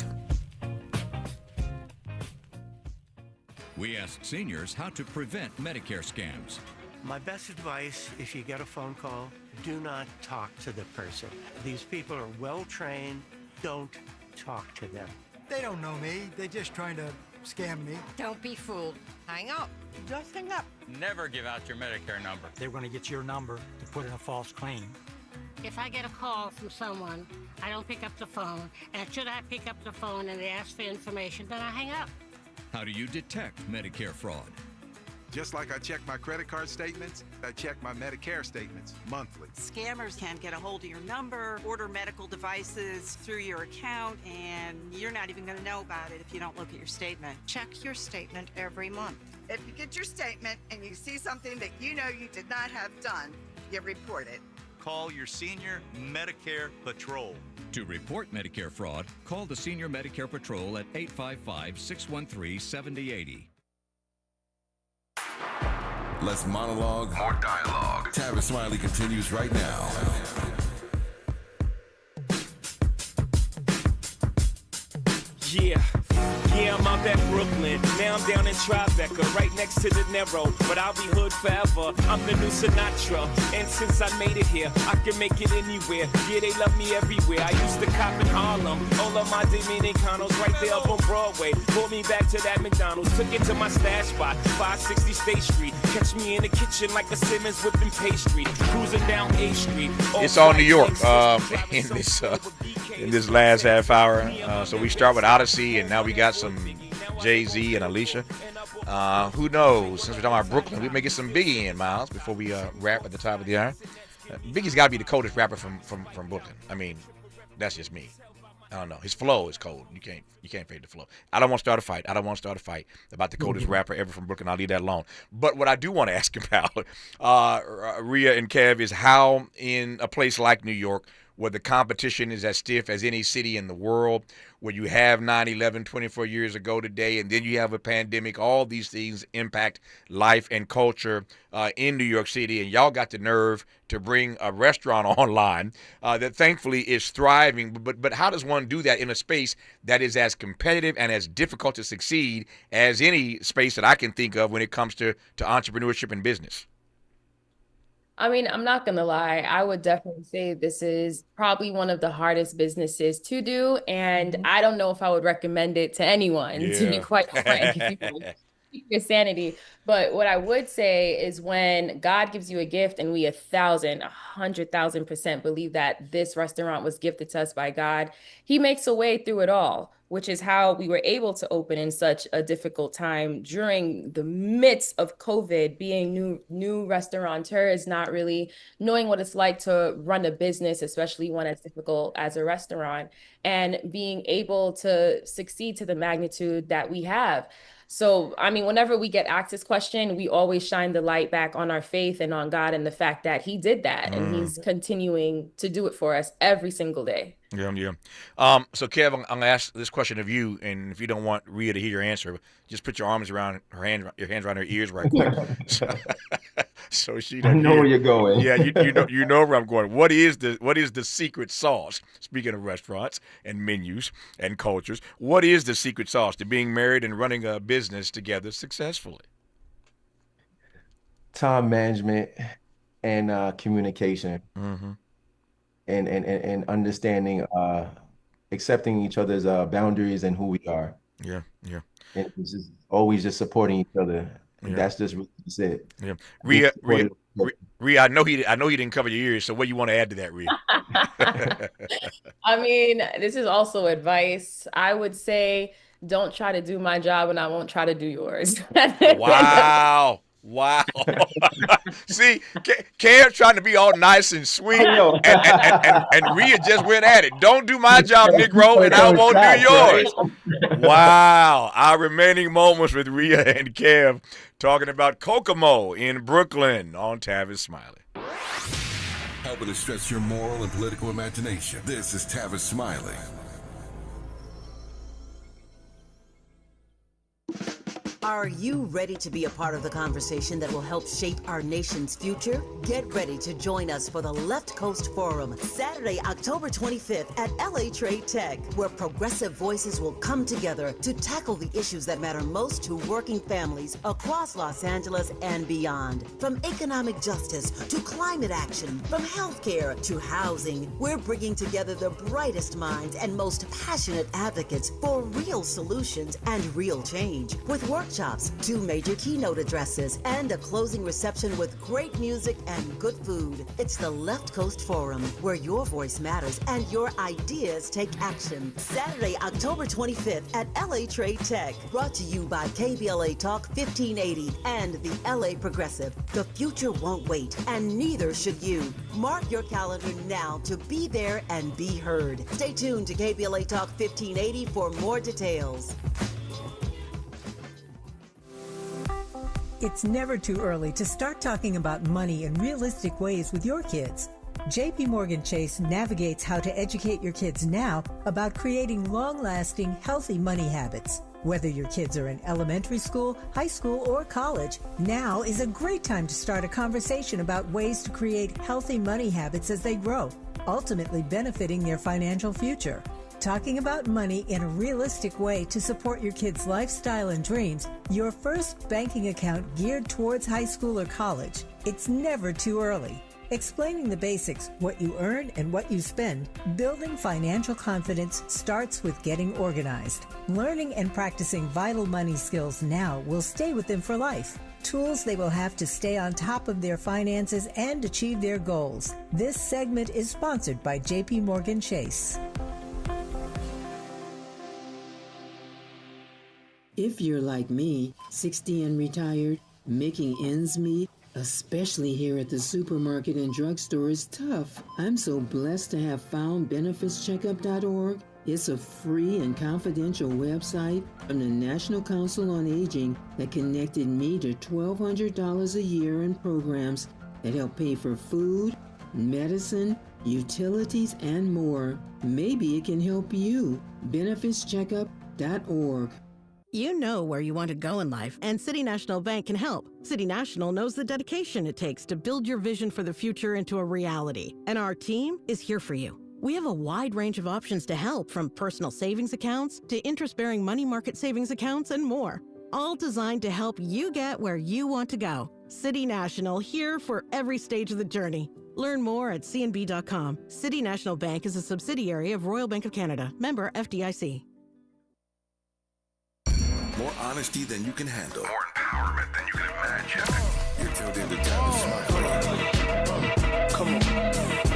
We asked seniors how to prevent Medicare scams. My best advice, if you get a phone call, do not talk to the person. These people are well trained. Don't talk to them. They don't know me. They're just trying to scam me. Don't be fooled. Hang up. Just hang up. Never give out your Medicare number. They're going to get your number to put in a false claim. If I get a call from someone, I don't pick up the phone, and should I pick up the phone and they ask for information, then I hang up. How do you detect Medicare fraud? Just like I check my credit card statements, I check my Medicare statements monthly. Scammers can get a hold of your number, order medical devices through your account, and you're not even going to know about it if you don't look at your statement. Check your statement every month. If you get your statement and you see something that you know you did not have done, you report it. Call your Senior Medicare Patrol. To report Medicare fraud, call the Senior Medicare Patrol at 855-613-7080. Less monologue, more dialogue. Tavis Smiley continues right now. Yeah, I'm out at Brooklyn. Now I'm down in Tribeca, right next to De Niro. But I'll be hood forever. I'm the new Sinatra. And since I made it here, I can make it anywhere. Yeah, they love me everywhere. I used to cop in Harlem. All of my Dominicanos right there up on Broadway. Pulled me back to that McDonald's. Took it to my stash spot, 560 State Street. Catch me in the kitchen like a Simmons whipping pastry. Cruising down A Street. It's all New York in this last half hour. So we start with Odyssey, and now we got some Jay-Z and Alicia. Who knows? Since we're talking about Brooklyn, we may get some Biggie in, Miles, before we wrap at the top of the hour. Biggie's got to be the coldest rapper from Brooklyn. I mean, that's just me. I don't know. His flow is cold. You can't fade the flow. I don't want to start a fight. about the coldest rapper ever from Brooklyn. I'll leave that alone. But what I do want to ask about, Ria and Kev, is how in a place like New York, where the competition is as stiff as any city in the world, where you have 9/11 24 years ago today, and then you have a pandemic, all these things impact life and culture in New York City, and y'all got the nerve to bring a restaurant online that thankfully is thriving. But how does one do that in a space that is as competitive and as difficult to succeed as any space that I can think of when it comes to entrepreneurship and business? I mean, I'm not going to lie. I would definitely say this is probably one of the hardest businesses to do. And I don't know if I would recommend it to anyone, to be quite frank. Keep your sanity. But what I would say is when God gives you a gift, and we 100,000% believe that this restaurant was gifted to us by God, he makes a way through it all, which is how we were able to open in such a difficult time during the midst of COVID, being new restaurateurs, not really knowing what it's like to run a business, especially one as difficult as a restaurant, and being able to succeed to the magnitude that we have. So, I mean, whenever we get asked this question, we always shine the light back on our faith and on God and the fact that he did that and he's continuing to do it for us every single day. Yeah. So, Kev, I'm going to ask this question of you, and if you don't want Ria to hear your answer, just put your arms around your hands around her ears right quick. So she I know where you're going. Yeah, you know where I'm going. What is the secret sauce? Speaking of restaurants and menus and cultures, what is the secret sauce to being married and running a business together successfully? Time management and communication. Mm-hmm. And understanding, accepting each other's boundaries and who we are. Yeah. And it's just always just supporting each other. Yeah. That's just it. Yeah. Ria, I know he didn't cover your ears, so what do you want to add to that, Ria? I mean, this is also advice. I would say don't try to do my job and I won't try to do yours. Wow. See, Cam trying to be all nice and sweet, and Ria just went at it. Don't do my job, Negro, and I won't do yours. Wow. Our remaining moments with Ria and Kev talking about Kokomo in Brooklyn on Tavis Smiley. Helping to stretch your moral and political imagination. This is Tavis Smiley. Are you ready to be a part of the conversation that will help shape our nation's future? Get ready to join us for the Left Coast Forum, Saturday, October 25th at LA Trade Tech, where progressive voices will come together to tackle the issues that matter most to working families across Los Angeles and beyond. From economic justice to climate action, from healthcare to housing, we're bringing together the brightest minds and most passionate advocates for real solutions and real change. With workshops, 2 major keynote addresses, and a closing reception with great music and good food. It's the Left Coast Forum, where your voice matters and your ideas take action. Saturday, October 25th at LA Trade Tech. Brought to you by KBLA Talk 1580 and the LA Progressive. The future won't wait, and neither should you. Mark your calendar now to be there and be heard. Stay tuned to KBLA Talk 1580 for more details. It's never too early to start talking about money in realistic ways with your kids. JP Morgan Chase navigates how to educate your kids now about creating long-lasting, healthy money habits. Whether your kids are in elementary school, high school, or college, now is a great time to start a conversation about ways to create healthy money habits as they grow, ultimately benefiting their financial future. Talking about money in a realistic way to support your kids' lifestyle and dreams, your first banking account geared towards high school or college. It's never too early. Explaining the basics, what you earn and what you spend, building financial confidence starts with getting organized. Learning and practicing vital money skills now will stay with them for life. Tools they will have to stay on top of their finances and achieve their goals. This segment is sponsored by JP Morgan Chase. If you're like me, 60 and retired, making ends meet, especially here at the supermarket and drugstore, is tough. I'm so blessed to have found benefitscheckup.org. It's a free and confidential website from the National Council on Aging that connected me to $1,200 a year in programs that help pay for food, medicine, utilities, and more. Maybe it can help you. benefitscheckup.org. You know where you want to go in life, and City National Bank can help. City National knows the dedication it takes to build your vision for the future into a reality, and our team is here for you. We have a wide range of options to help, from personal savings accounts to interest-bearing money market savings accounts and more, all designed to help you get where you want to go. City National, here for every stage of the journey. Learn more at cnb.com. City National Bank is a subsidiary of Royal Bank of Canada, member FDIC. More honesty than you can handle. More empowerment than you can imagine. You're tuned in to Tavis Smiley. Come on.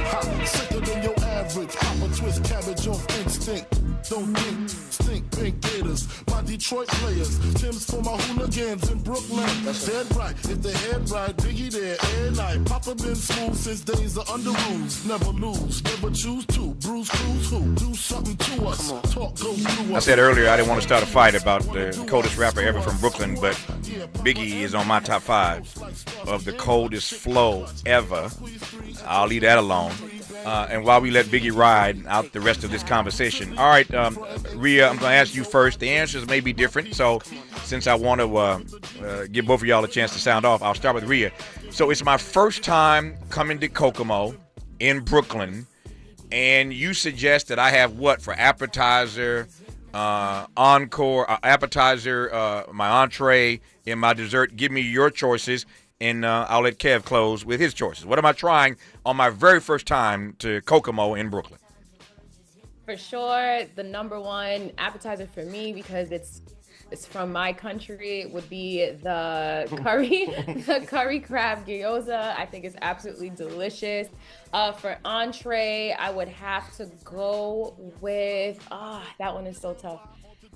Hot, sicker than your average. Pop a twist cabbage off instinct. Don't think, stink pink gators. My Detroit players. Tim's for my hooligans in Brooklyn. That's dead right. If the head right, Biggie there, air night. Papa been smooth since days of under rules. Never lose, never choose to. Bruce Cruz who? Do something to us. Talk, go through us. I said earlier I didn't want to start a fight about the coldest rapper ever from Brooklyn, but Biggie is on my top 5 of the coldest flow ever. I'll leave that alone. And while we let Biggie ride out the rest of this conversation. All right, Ria, I'm going to ask you first. The answers may be different, so since I want to give both of y'all a chance to sound off, I'll start with Ria. So it's my first time coming to Kokomo in Brooklyn, and you suggest that I have what for appetizer, encore, appetizer, my entree, and my dessert. Give me your choices. And I'll let Kev close with his choices. What am I trying on my very first time to Kokomo in Brooklyn? For sure, the number one appetizer for me, because it's from my country, would be the curry crab gyoza. I think it's absolutely delicious. For entree, I would have to go with that one is so tough.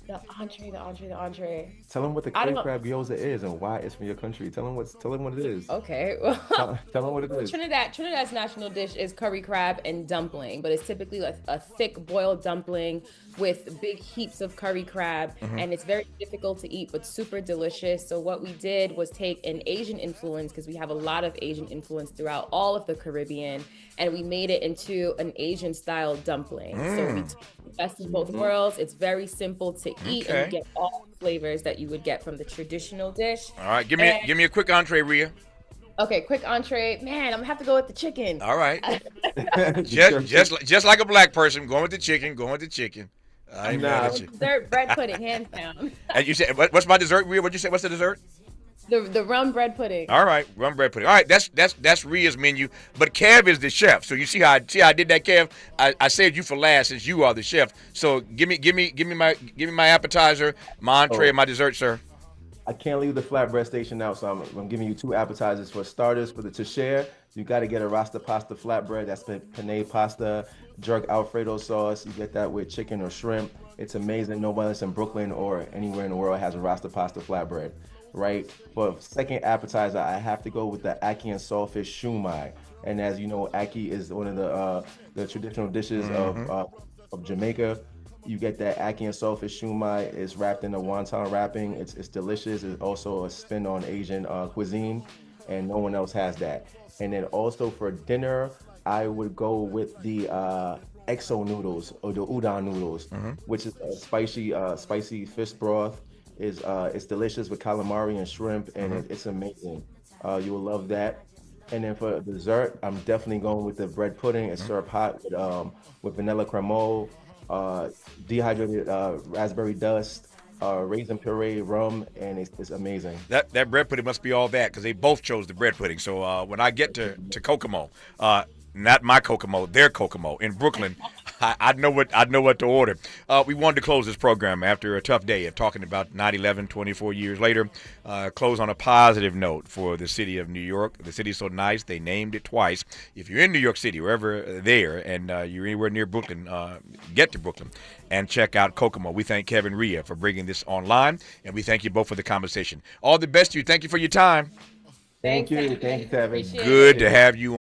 The entree. Tell them what the I curry don't. crab gyoza is and why it's from your country. Tell them what it is. Okay. Well, Tell them what it is. Trinidad's national dish is curry crab and dumpling, but it's typically like a thick boiled dumpling with big heaps of curry crab, and it's very difficult to eat, but super delicious. So what we did was take an Asian influence, because we have a lot of Asian influence throughout all of the Caribbean, and we made it into an Asian style dumpling. So we took the best of both worlds. It's very simple to eat, and you get all the flavors that you would get from the traditional dish. All right, give me a quick entree, Ria. Okay, quick entree. Man, I'm gonna have to go with the chicken. All right. just like a black person, going with the chicken. I ain't mad at you. Dessert, bread pudding, hands down. And you said, what's my dessert, Ria? What'd you say? What's the dessert? The rum bread pudding. All right, rum bread pudding. All right, that's Ria's menu. But Kev is the chef, so you see how I did that, Kev. I saved you for last since you are the chef. So give me my appetizer, my entree, and my dessert, sir. I can't leave the flatbread station out, so I'm giving you 2 appetizers. For starters, for the to share, you got to get a rasta pasta flatbread. That's penne pasta, jerk Alfredo sauce. You get that with chicken or shrimp. It's amazing. Nobody else in Brooklyn or anywhere in the world has a rasta pasta flatbread, right? For second appetizer, I have to go with the ackee and saltfish shumai. And as you know, ackee is one of the traditional dishes of Jamaica. You get that ackee and saltfish shumai. It's wrapped in a wonton wrapping. It's delicious. It's also a spin on Asian cuisine, and no one else has that. And then also for dinner, I would go with the exo noodles or the udon noodles, which is a spicy fish broth. It's delicious with calamari and shrimp, and it's amazing. You will love that. And then for dessert, I'm definitely going with the bread pudding. It's served hot with vanilla cremole, dehydrated raspberry dust, raisin puree, rum, and it's amazing. That bread pudding must be all that, because they both chose the bread pudding. So when I get to Kokomo, not my Kokomo, their Kokomo in Brooklyn, I know what to order. We wanted to close this program after a tough day of talking about 9/11, 24 years later. Close on a positive note for the city of New York. The city's so nice, they named it twice. If you're in New York City, wherever there, and you're anywhere near Brooklyn, get to Brooklyn and check out Kokomo. We thank Kevin and Ria for bringing this online, and we thank you both for the conversation. All the best to you. Thank you for your time. Thank you, Tavis. Good to have you